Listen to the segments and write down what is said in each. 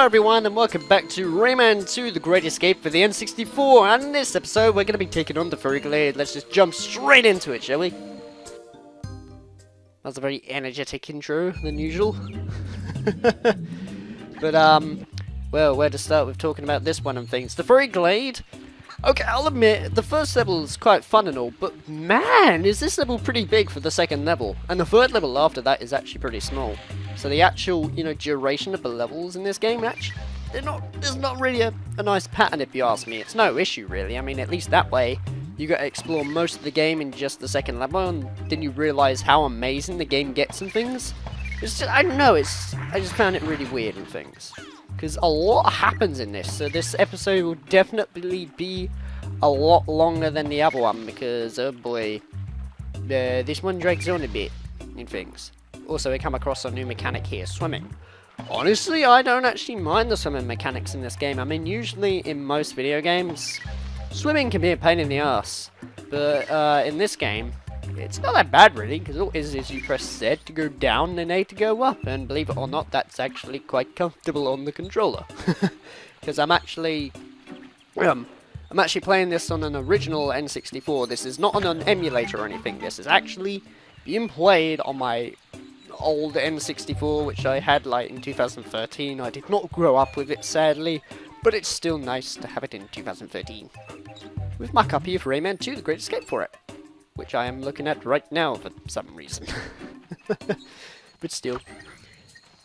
everyone, and welcome back to Rayman 2, The Great Escape for the N64. And in this episode, we're going to be taking on the Furry Glade. Let's just jump straight into it, shall we? That's a very energetic intro than usual. But, well, where to start with talking about this one and things. The Furry Glade. Okay, I'll admit, the first level is quite fun and all, but man, is this level pretty big for the second level. And the third level after that is actually pretty small. So the actual, duration of the levels in this game, actually, there's not really a nice pattern if you ask me. It's no issue, really. I mean, at least that way, you got to explore most of the game in just the second level, and then you realise how amazing the game gets and things. It's just, I don't know, I just found it really weird and things. Because a lot happens in this, so this episode will definitely be a lot longer than the other one, because, oh boy, this one drags on a bit in things. Also, we come across a new mechanic here, swimming. Honestly, I don't actually mind the swimming mechanics in this game. I mean, usually in most video games, swimming can be a pain in the ass. But in this game, it's not that bad really, because all it is you press Z to go down and A to go up. And believe it or not, that's actually quite comfortable on the controller. Because I'm actually playing this on an original N64. This is not on an emulator or anything. This is actually being played on my old N64, which I had like in 2013. I did not grow up with it, sadly, but it's still nice to have it in 2013. With my copy of Rayman 2, The Great Escape for it, which I am looking at right now for some reason. But still.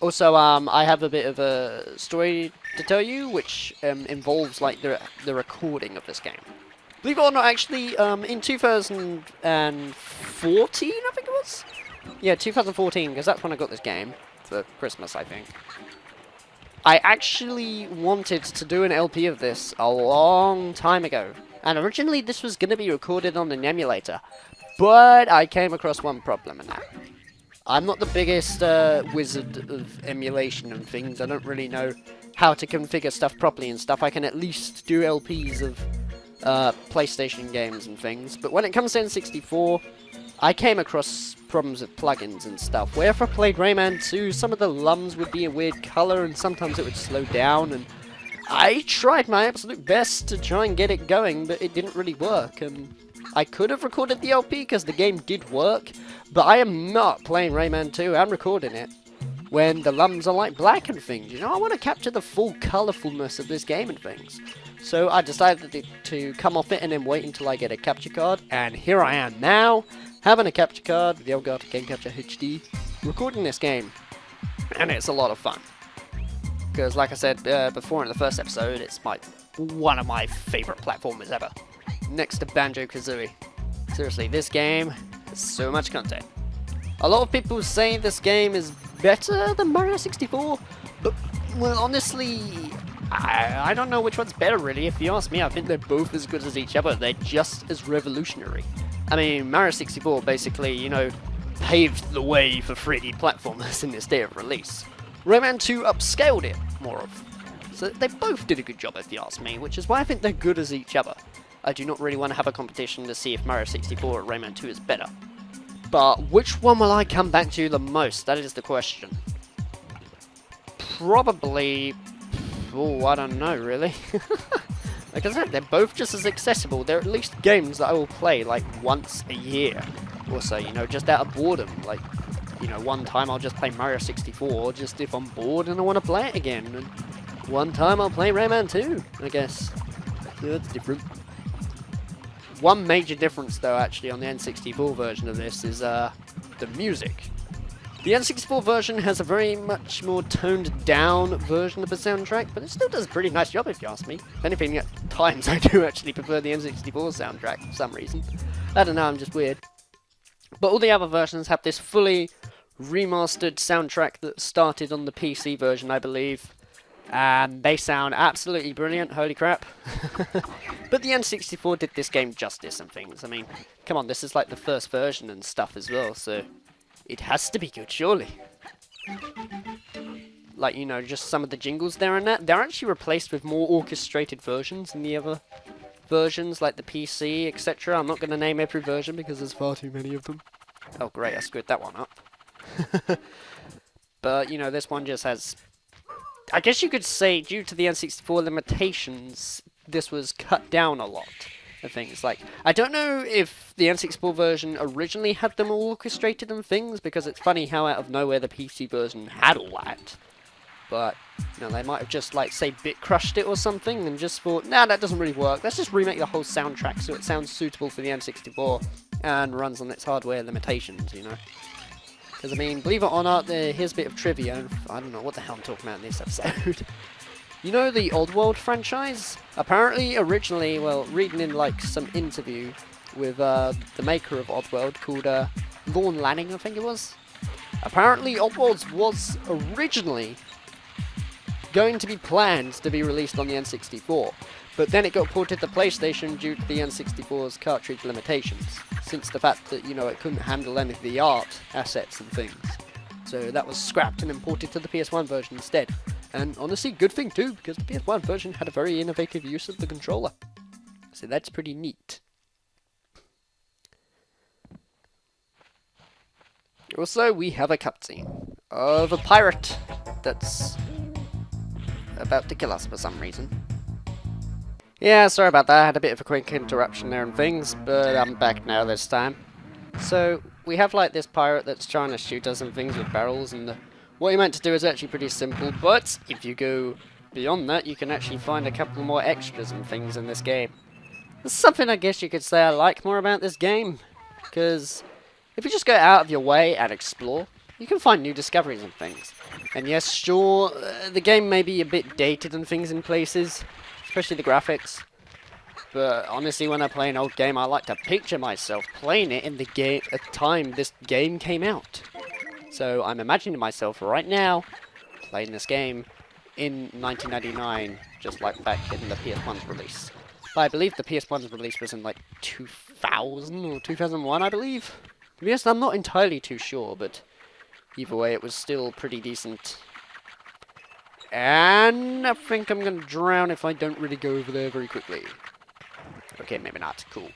Also, I have a bit of a story to tell you, which involves like the recording of this game. Believe it or not, actually, in 2014, I think it was? Yeah, 2014, because that's when I got this game, for Christmas, I think. I actually wanted to do an LP of this a long time ago, and originally this was going to be recorded on an emulator, but I came across one problem in that. I'm not the biggest wizard of emulation and things. I don't really know how to configure stuff properly and stuff. I can at least do LPs of PlayStation games and things, but when it comes to N64, I came across problems with plugins and stuff, where if I played Rayman 2, some of the lums would be a weird colour and sometimes it would slow down, and I tried my absolute best to try and get it going, but it didn't really work, and I could have recorded the LP because the game did work, but I am not playing Rayman 2 and recording it when the lums are like black and things. I want to capture the full colourfulness of this game and things. So I decided to come off it and then wait until I get a capture card, and here I am now, having a capture card with the Elgato Game Capture HD, recording this game, and it's a lot of fun. Because like I said before in the first episode, it's one of my favourite platformers ever, next to Banjo-Kazooie. Seriously, this game has so much content. A lot of people say this game is better than Mario 64, but, well, honestly, I don't know which one's better, really. If you ask me, I think they're both as good as each other. They're just as revolutionary. I mean, Mario 64 basically, paved the way for 3D platformers in this day of release. Rayman 2 upscaled it, more of. So they both did a good job, if you ask me, which is why I think they're good as each other. I do not really want to have a competition to see if Mario 64 or Rayman 2 is better. But which one will I come back to the most? That is the question. Probably... oh, I don't know, really. Like I said, they're both just as accessible. They're at least games that I will play, like, once a year. Also, just out of boredom. Like, one time I'll just play Mario 64, just if I'm bored and I want to play it again. And one time I'll play Rayman 2, I guess. So that's different. One major difference, though, actually, on the N64 version of this is the music. The N64 version has a very much more toned down version of the soundtrack, but it still does a pretty nice job if you ask me. If anything, at times I do actually prefer the N64 soundtrack for some reason. I don't know, I'm just weird. But all the other versions have this fully remastered soundtrack that started on the PC version, I believe. And they sound absolutely brilliant, holy crap. But the N64 did this game justice and things. I mean, come on, this is like the first version and stuff as well, so it has to be good, surely. Like, just some of the jingles there and that, they're actually replaced with more orchestrated versions in the other versions, like the PC, etc. I'm not going to name every version because there's far too many of them. Oh great, I screwed that one up. But, this one just has I guess you could say, due to the N64 limitations, this was cut down a lot of things. Like, I don't know if the N64 version originally had them all orchestrated and things, because it's funny how out of nowhere the PC version had all that. But, you know, they might have just, like, say, bit crushed it or something and just thought, nah, that doesn't really work. Let's just remake the whole soundtrack so it sounds suitable for the N64 and runs on its hardware limitations, you know? Because, I mean, believe it or not, here's a bit of trivia. I don't know what the hell I'm talking about in this episode. You know the Oddworld franchise? Apparently, originally, well, reading in, like, some interview with the maker of Oddworld called Lorne Lanning, I think it was. Apparently, Oddworld was originally going to be planned to be released on the N64, but then it got ported to PlayStation due to the N64's cartridge limitations, since the fact that, you know, it couldn't handle any of the art assets and things. So that was scrapped and imported to the PS1 version instead. And honestly, good thing too, because the PS1 version had a very innovative use of the controller. So that's pretty neat. Also, we have a cutscene of a pirate that's about to kill us for some reason. Yeah, sorry about that, I had a bit of a quick interruption there and things, but I'm back now this time. So, we have like this pirate that's trying to shoot us and things with barrels, and what you're meant to do is actually pretty simple, but if you go beyond that, you can actually find a couple more extras and things in this game. There's something I guess you could say I like more about this game, because if you just go out of your way and explore, you can find new discoveries and things. And yes, sure, the game may be a bit dated and things in places, especially the graphics. But honestly, when I play an old game, I like to picture myself playing it in the game at the time this game came out. So I'm imagining myself right now playing this game in 1999, just like back in the PS1's release. But I believe the PS1's release was in like 2000 or 2001, I believe. Yes, I'm not entirely too sure, but either way, it was still pretty decent. And I think I'm going to drown if I don't really go over there very quickly. Okay, maybe not. Cool.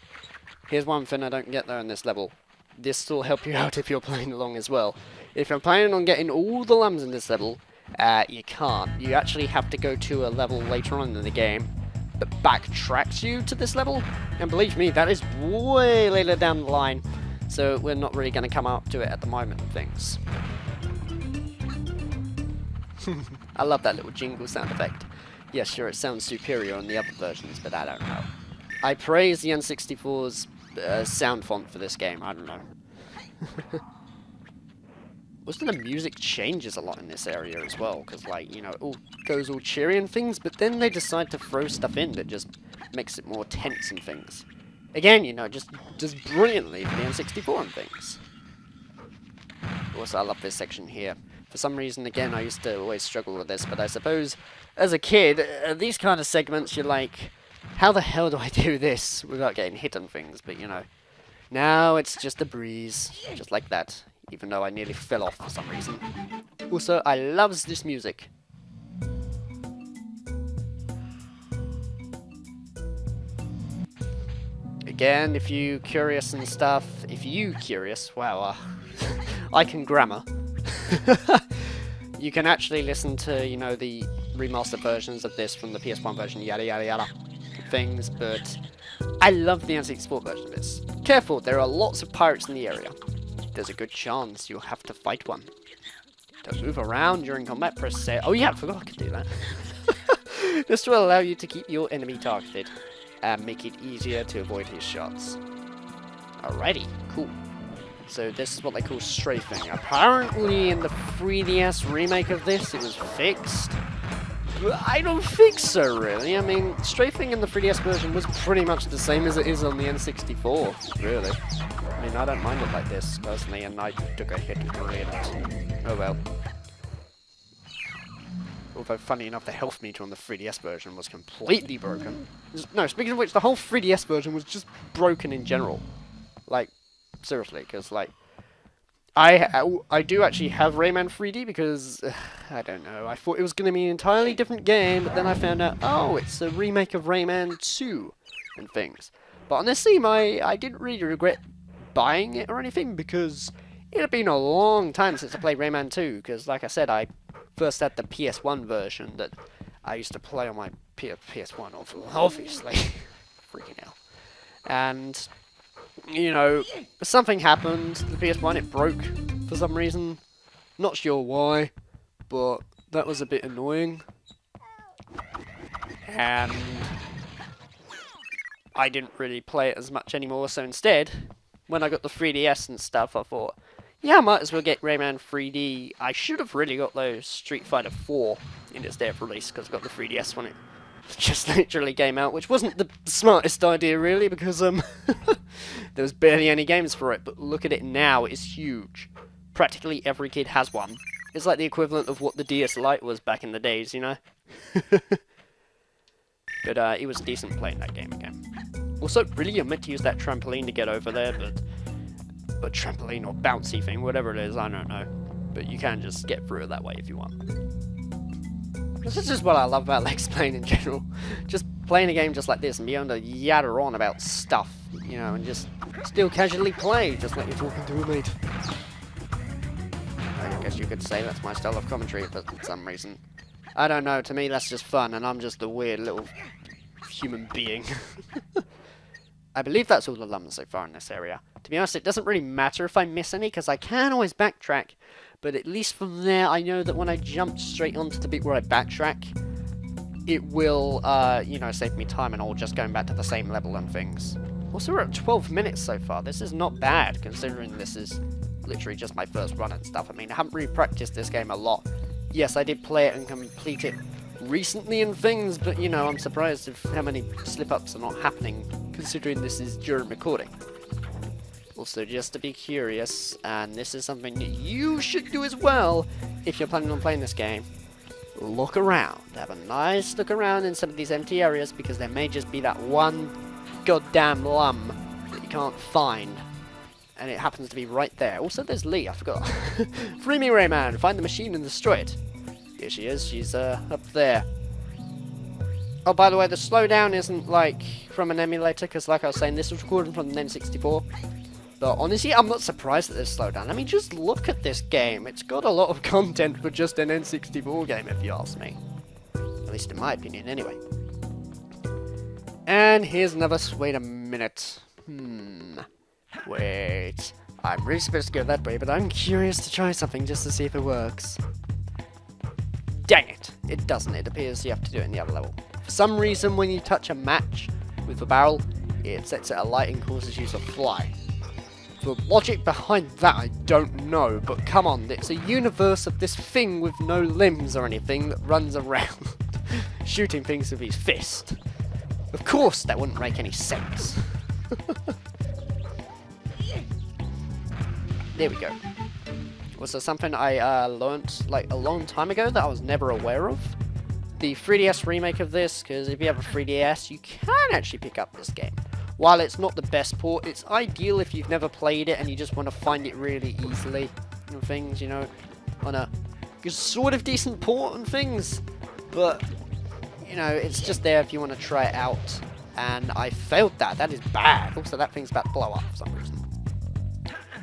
Here's one thing I don't get there in this level. This will help you out if you're playing along as well. If you're planning on getting all the lums in this level, you can't. You actually have to go to a level later on in the game that backtracks you to this level. And believe me, that is way later down the line. So we're not really going to come up to it at the moment and things. I love that little jingle sound effect. Yes, sure, it sounds superior on the other versions, but I don't know. I praise the N64's sound font for this game, I don't know. Also, the music changes a lot in this area as well, because, like, you know, it all goes all cheery and things, but then they decide to throw stuff in that just makes it more tense and things. Again, you know, just brilliantly for the N64 and things. Also, I love this section here. For some reason, again, I used to always struggle with this, but I suppose, as a kid, these kind of segments, you're like, how the hell do I do this without getting hit on things? But, you know, now it's just a breeze, just like that, even though I nearly fell off for some reason. Also, I loves this music. Again, if you curious and stuff, wow, I can grammar. You can actually listen to, you know, the remastered versions of this from the PS1 version, yada yada yada things, but I love the N64 version of this. Careful, there are lots of pirates in the area. There's a good chance you'll have to fight one. To move around during combat, press say. Oh yeah, I forgot I could do that. This will allow you to keep your enemy targeted and make it easier to avoid his shots. Alrighty, cool. So this is what they call strafing. Apparently in the 3DS remake of this, it was fixed. But I don't think so, really. I mean, strafing in the 3DS version was pretty much the same as it is on the N64, really. I mean, I don't mind it like this, personally, and I took a hit early in it. Oh well. Although, funny enough, the health meter on the 3DS version was completely broken. No, speaking of which, the whole 3DS version was just broken in general. Like, seriously, because, like, I do actually have Rayman 3D because, I don't know, I thought it was going to be an entirely different game, but then I found out, oh, it's a remake of Rayman 2 and things. But honestly, I didn't really regret buying it or anything, because it had been a long time since I played Rayman 2, because, like I said, I first had the PS1 version that I used to play on my PS1, obviously. Freaking hell. And, you know, something happened to the PS1, it broke for some reason. Not sure why, but that was a bit annoying. And I didn't really play it as much anymore, so instead, when I got the 3DS and stuff, I thought, yeah, I might as well get Rayman 3D. I should have really got those Street Fighter 4 in its day of release, because I got the 3DS when it just literally came out, which wasn't the smartest idea, really, because there was barely any games for it, but look at it now, it's huge. Practically every kid has one. It's like the equivalent of what the DS Lite was back in the days, you know? But it was decent playing that game again. Also, really, you're meant to use that trampoline to get over there, but trampoline or bouncy thing, whatever it is, I don't know. But you can just get through it that way if you want. This is just what I love about Lex playing in general. Just playing a game just like this and being able to yatter on about stuff, you know, and just still casually play, just like you're talking to a mate. I guess you could say that's my style of commentary, but for some reason, I don't know, to me that's just fun, and I'm just a weird little human being. I believe that's all the lums so far in this area. To be honest, it doesn't really matter if I miss any, because I can always backtrack, but at least from there, I know that when I jump straight onto the bit where I backtrack, it will, you know, save me time, and all just going back to the same level and things. Also, we're at 12 minutes so far. This is not bad, considering this is literally just my first run and stuff. I mean, I haven't really practiced this game a lot. Yes, I did play it and complete it recently and things, but, you know, I'm surprised of how many slip-ups are not happening, considering this is during recording. Also, just to be curious, and this is something that you should do as well, if you're planning on playing this game, look around. Have a nice look around in some of these empty areas, because there may just be that one goddamn lum that you can't find. And it happens to be right there. Also, there's Lee, I forgot. Free me, Rayman! Find the machine and destroy it. Here she is, she's up there. Oh, by the way, the slowdown isn't like from an emulator, because like I was saying, this was recorded from the N64. But honestly, I'm not surprised at this slowdown. I mean, just look at this game. It's got a lot of content for just an N64 game, if you ask me. At least in my opinion, anyway. And here's another... Wait a minute. Wait. I'm really supposed to go that way, but I'm curious to try something just to see if it works. Dang it. It doesn't. It appears you have to do it in the other level. For some reason, when you touch a match with the barrel, it sets it alight and causes you to fly. The logic behind that, I don't know, but come on, it's a universe of this thing with no limbs or anything that runs around shooting things with his fist. Of course, that wouldn't make any sense. There we go. Also, something I learnt like a long time ago that I was never aware of. The 3DS remake of this, because if you have a 3DS, you can actually pick up this game. While it's not the best port, it's ideal if you've never played it and you just want to find it really easily and things, you know, on a sort of decent port and things. But, you know, it's just there if you want to try it out. And I failed that. That is bad. Also, that thing's about to blow up for some reason.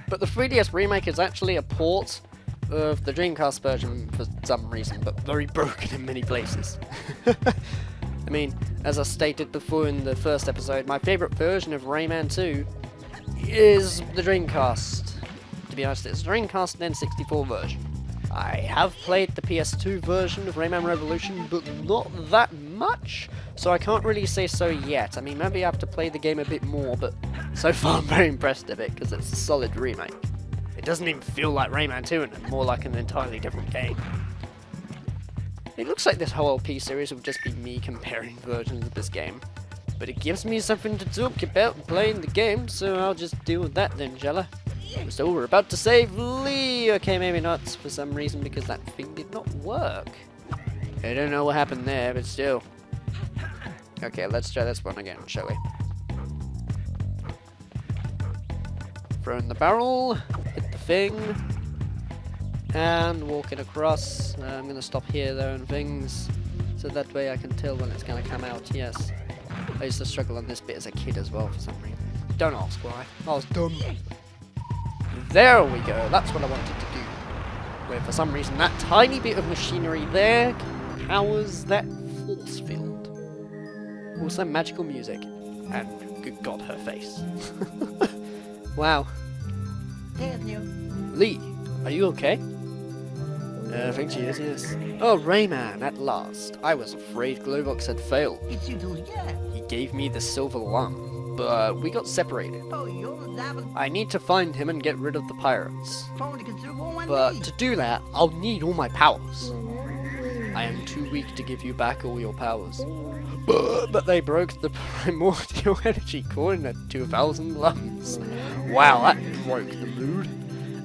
But the 3DS remake is actually a port of the Dreamcast version for some reason, but very broken in many places. I mean, as I stated before in the first episode, my favourite version of Rayman 2 is the Dreamcast. To be honest, it's the Dreamcast and N64 version. I have played the PS2 version of Rayman Revolution, but not that much, so I can't really say so yet. I mean, maybe I have to play the game a bit more, but so far I'm very impressed of it, because it's a solid remake. It doesn't even feel like Rayman 2, and more like an entirely different game. It looks like this whole LP series will just be me comparing versions of this game. But it gives me something to talk about playing the game, so I'll just deal with that then, shall I? So we're about to save Lee! Okay, maybe not for some reason, because that thing did not work. I don't know what happened there, but still. Okay, let's try this one again, shall we? Throw in the barrel, hit the thing. And walking across. I'm going to stop here though and things, so that way I can tell when it's going to come out, yes. I used to struggle on this bit as a kid as well for some reason. Don't ask why. I was dumb. There we go, that's what I wanted to do. where for some reason that tiny bit of machinery there powers that force field. Also magical music, and good god, her face. Wow. Lee, are you okay? I think she is, yes. Oh, Rayman, at last. I was afraid Globox had failed. It's you too, yeah. He gave me the silver lung, but we got separated. Oh, you're I need to find him and get rid of the pirates. But to do that, I'll need all my powers. I am too weak to give you back all your powers. But they broke the primordial energy core in at 2,000 lums. Wow, that broke the mood.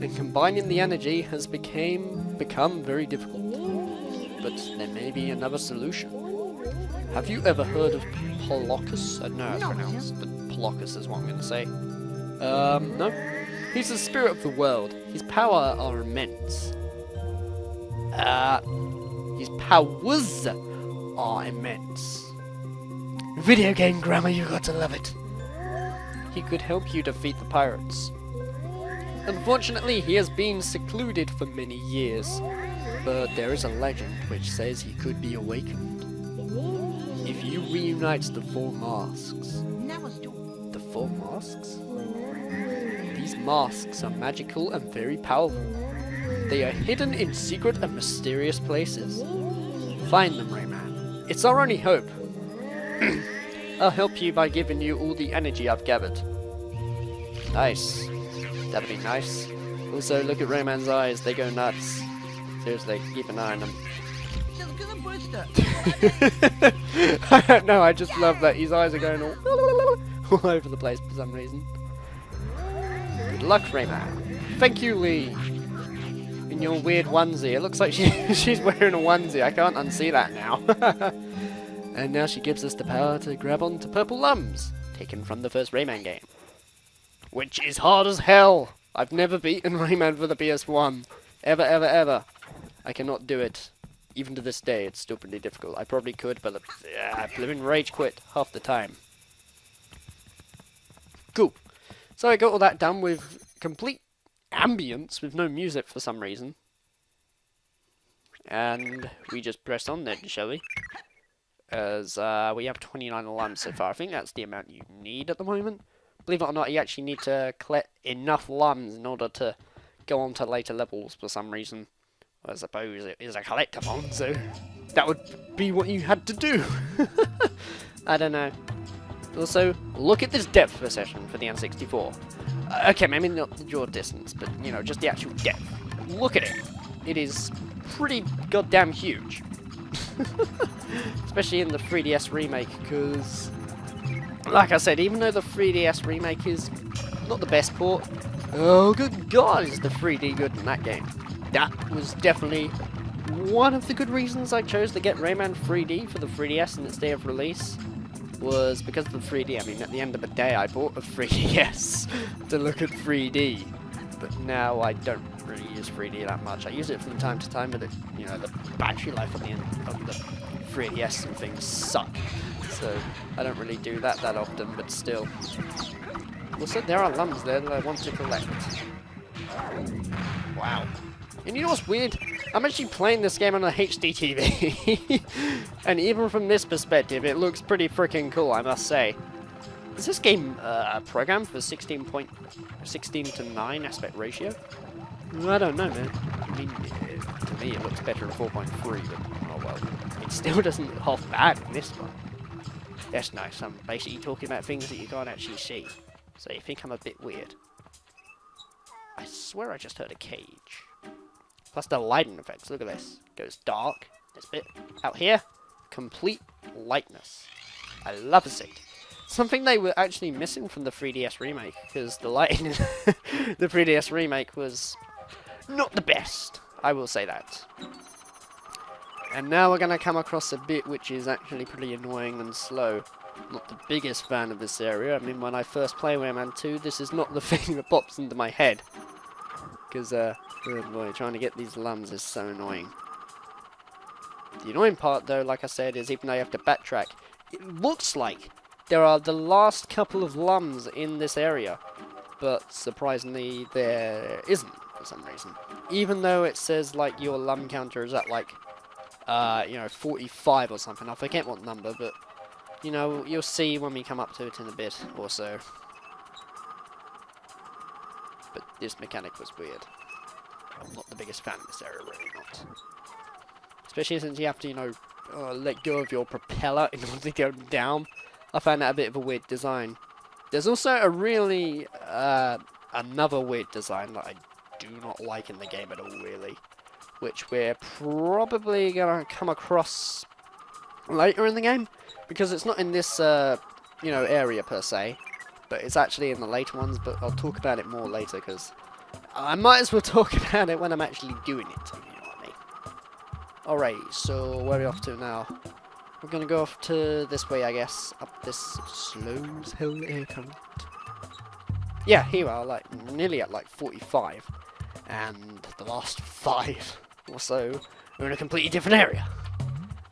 And combining the energy has become very difficult. But there may be another solution. Have you ever heard of Polocus? I don't know how it's pronounced, but Polocus is what I'm going to say. No. He's the spirit of the world. His power are immense. His powers are immense. Video game grammar, you got to love it. He could help you defeat the pirates. Unfortunately, he has been secluded for many years, but there is a legend which says he could be awakened. If you reunite the four masks. The four masks? These masks are magical and very powerful. They are hidden in secret and mysterious places. Find them, Rayman. It's our only hope. I'll help you by giving you all the energy I've gathered. Nice. That'd be nice. Also, look at Rayman's eyes. They go nuts. Seriously, keep an eye on them. I don't know, I just love that his eyes are going all over the place for some reason. Good luck, Rayman. Thank you, Lee. In your weird onesie. It looks like she's wearing a onesie. I can't unsee that now. And now she gives us the power to grab onto purple lums, taken from the first Rayman game. Which is hard as hell. I've never beaten Rayman for the PS1. Ever, ever, ever. I cannot do it. Even to this day, it's still pretty difficult. I probably could, but I live in rage quit half the time. Cool. So I got all that done with complete ambience, with no music for some reason. And we just press on then, shall we? As we have 29 lums so far. I think that's the amount you need at the moment. Believe it or not, you actually need to collect enough lums in order to go on to later levels for some reason. I suppose it is a collectathon, so that would be what you had to do. I don't know. Also, look at this depth perception for the N64. Okay, maybe not the draw distance, but, you know, just the actual depth. Look at it. It is pretty goddamn huge. Especially in the 3DS remake, because, like I said, even though the 3DS remake is not the best port, oh good god, is the 3D good in that game. That was definitely one of the good reasons I chose to get Rayman 3D for the 3DS in its day of release, was because of the 3D. I mean, at the end of the day, I bought a 3DS to look at 3D, but now I don't really use 3D that much. I use it from time to time, but it, you know, the battery life at the end of the 3DS and things suck, so I don't really do that often, but still. Also, there are lums there that I want to collect. Wow. And you know what's weird? I'm actually playing this game on a HD TV. And even from this perspective, it looks pretty freaking cool, I must say. Is this game programmed for 16 to 9 aspect ratio? I don't know, man. I mean, to me it looks better in 4.3, but oh well. It still doesn't look half bad in this one. That's nice. I'm basically talking about things that you can't actually see. So you think I'm a bit weird. I swear I just heard a cage. Plus the lighting effects, look at this. Goes dark, this bit. Out here, complete lightness. I love it. Something they were actually missing from the 3DS remake, because the lighting in the 3DS remake was not the best. I will say that. And now we're going to come across a bit which is actually pretty annoying and slow. Not the biggest fan of this area. I mean, when I first play Rayman 2, this is not the thing that pops into my head. Because, oh boy, trying to get these lums is so annoying. The annoying part, though, like I said, is even though you have to backtrack, it looks like there are the last couple of lums in this area. But, surprisingly, there isn't. for some reason. Even though it says, like, your lum counter is at, like, 45 or something. I forget what number, but, you know, you'll see when we come up to it in a bit or so. But this mechanic was weird. I'm not the biggest fan of this area, really not. Especially since you have to, you know, let go of your propeller in order to go down. I find that a bit of a weird design. There's also a really, another weird design that I do not like in the game at all, really. Which we're probably going to come across later in the game. Because it's not in this, you know, area per se. But it's actually in the later ones, but I'll talk about it more later, because I might as well talk about it when I'm actually doing it, if you know what I mean. Alright, so where are we off to now? We're gonna go off to this way, I guess, up this slow hill air current. Yeah, here we are, like, nearly at, like, 45. And the last 5 or so are in a completely different area.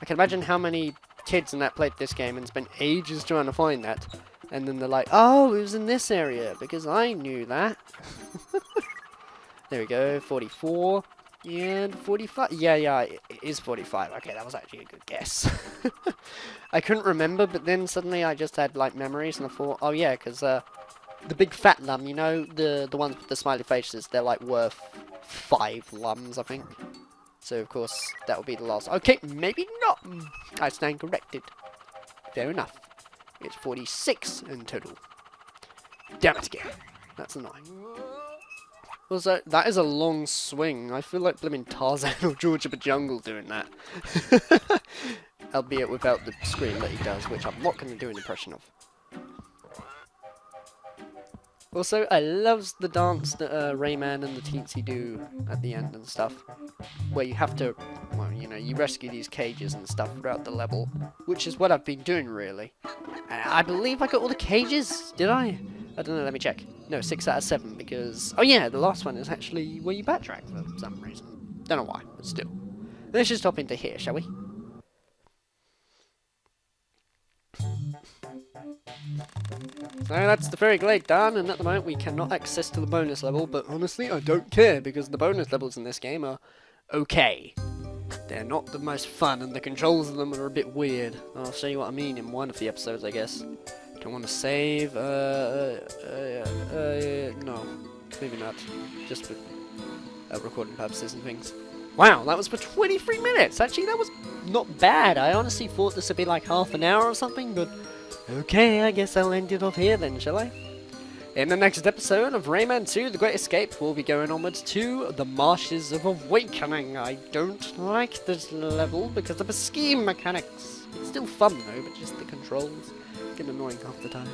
I can imagine how many kids in that played this game and spent ages trying to find that. And then they're like, oh, it was in this area, because I knew that. There we go, 44. And 45. Yeah, it is 45. Okay, that was actually a good guess. I couldn't remember, but then suddenly I just had, like, memories, and I thought, oh yeah, because the big fat lum, you know, the ones with the smiley faces, they're, like, worth 5 lums, I think. So, of course, that will be the last. Okay, maybe not. I stand corrected. Fair enough. It's 46 in total. Damn it again. That's annoying. Also, that is a long swing. I feel like blimmin' Tarzan or George of the Jungle doing that. Albeit without the scream that he does, which I'm not going to do an impression of. Also, I love the dance that Rayman and the Teensy do at the end and stuff. Where you have to, well, you know, you rescue these cages and stuff throughout the level. Which is what I've been doing, really. I believe I got all the cages, did I? I don't know, let me check. No, 6 out of 7, because... oh yeah, the last one is actually where you backtrack for some reason. Don't know why, but still. Let's just hop into here, shall we? So that's the Fairy Glade done, and at the moment we cannot access to the bonus level, but honestly I don't care, because the bonus levels in this game are okay. They're not the most fun, and the controls of them are a bit weird. I'll show you what I mean in one of the episodes, I guess. Don't want to save, no, maybe not, just for recording purposes and things. Wow, that was for 23 minutes! Actually, that was not bad. I honestly thought this would be like half an hour or something, but okay, I guess I'll end it off here then, shall I? In the next episode of Rayman 2 The Great Escape, we'll be going onwards to the Marshes of Awakening. I don't like this level because of the scheme mechanics. It's still fun though, but just the controls get annoying half the time.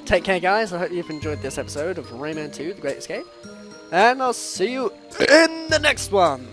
Take care guys, I hope you've enjoyed this episode of Rayman 2 The Great Escape. And I'll see you in the next one!